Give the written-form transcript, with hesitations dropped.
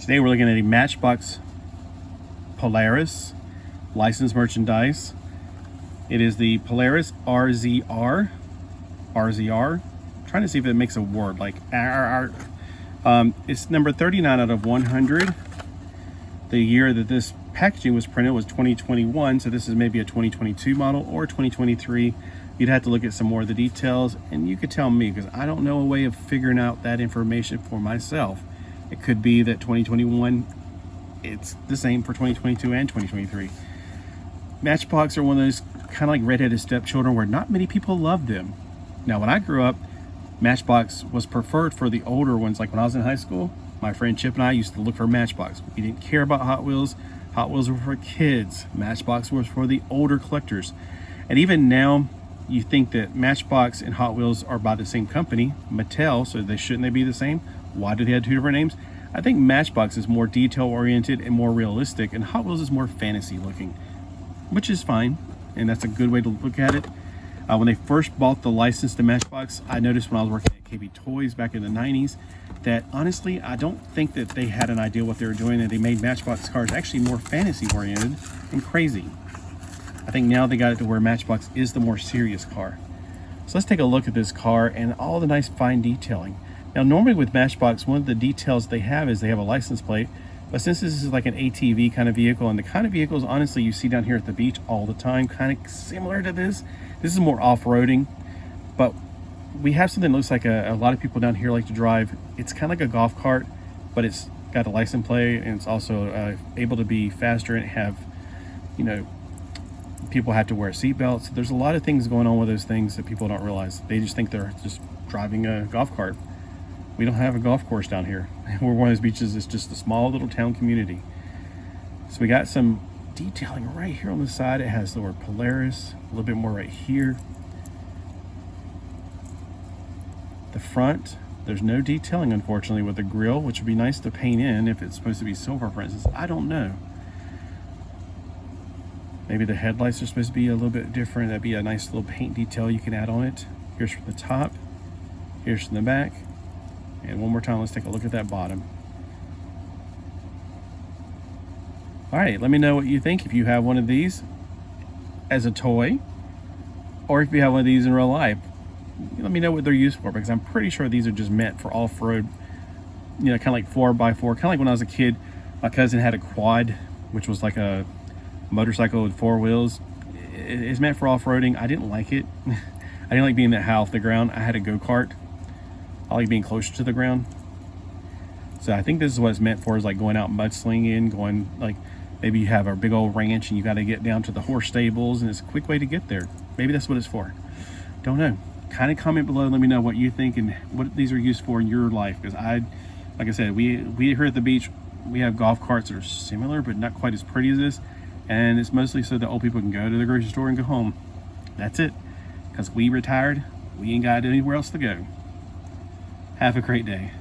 Today we're looking at a Matchbox Polaris licensed merchandise. It is the Polaris RZR. RZR. I'm trying to see if it makes a word like RR. It's number 39 out of 100. The year that this packaging was printed was 2021, so this is maybe a 2022 model or 2023. You'd have to look at some more of the details, and you could tell me because I don't know a way of figuring out that information for myself. It could be that 2021, it's the same for 2022 and 2023. Matchbox are one of those kind of like redheaded stepchildren where not many people love them. Now, when I grew up, Matchbox was preferred for the older ones. Like when I was in high school, my friend Chip and I used to look for Matchbox. We didn't care about Hot Wheels. Hot Wheels were for kids. Matchbox was for the older collectors. And even now, you think that Matchbox and Hot Wheels are by the same company, Mattel, so shouldn't they be the same? Why do they have two different names? I think Matchbox is more detail-oriented and more realistic, and Hot Wheels is more fantasy-looking, which is fine, and that's a good way to look at it. When they first bought the license to Matchbox, I noticed when I was working at KB Toys back in the 90s that honestly, I don't think that they had an idea what they were doing, and they made Matchbox cars actually more fantasy-oriented and crazy. I think now they got it to where Matchbox is the more serious car. So let's take a look at this car and all the nice fine detailing. Now, normally with Matchbox, one of the details they have is they have a license plate, but since this is like an ATV kind of vehicle, and the kind of vehicles, honestly, you see down here at the beach all the time, kind of similar to this. This is more off-roading, but we have something that looks like a lot of people down here like to drive. It's kind of like a golf cart, but it's got a license plate, and it's also able to be faster and have, you know, people have to wear seatbelts. There's a lot of things going on with those things that people don't realize. They just think they're just driving a golf cart. We don't have a golf course down here. We're one of those beaches that's just a small little town community. So we got some detailing right here on the side. It has the word Polaris, a little bit more right here. The front, there's no detailing, unfortunately, with the grille, which would be nice to paint in if it's supposed to be silver, for instance. I don't know. Maybe the headlights are supposed to be a little bit different. That'd be a nice little paint detail you can add on it. Here's from the top, here's from the back. And one more time, let's take a look at that bottom. All right, let me know what you think if you have one of these as a toy, or if you have one of these in real life. Let me know what they're used for, because I'm pretty sure these are just meant for off-road, you know, kind of like 4x4. Kind of like when I was a kid, my cousin had a quad, which was like a motorcycle with four wheels. It's meant for off-roading. I didn't like it. I didn't like being that high off the ground. I had a go-kart. I like being closer to the ground. So I think this is what it's meant for, is like going out mudslinging, going like maybe you have a big old ranch and you got to get down to the horse stables, and it's a quick way to get there. Maybe that's what it's for. Don't know. Kind of comment below. Let me know what you think and what these are used for in your life. Because like I said, we here at the beach, we have golf carts that are similar but not quite as pretty as this. And it's mostly so that old people can go to the grocery store and go home. That's it. Because we retired, we ain't got anywhere else to go. Have a great day.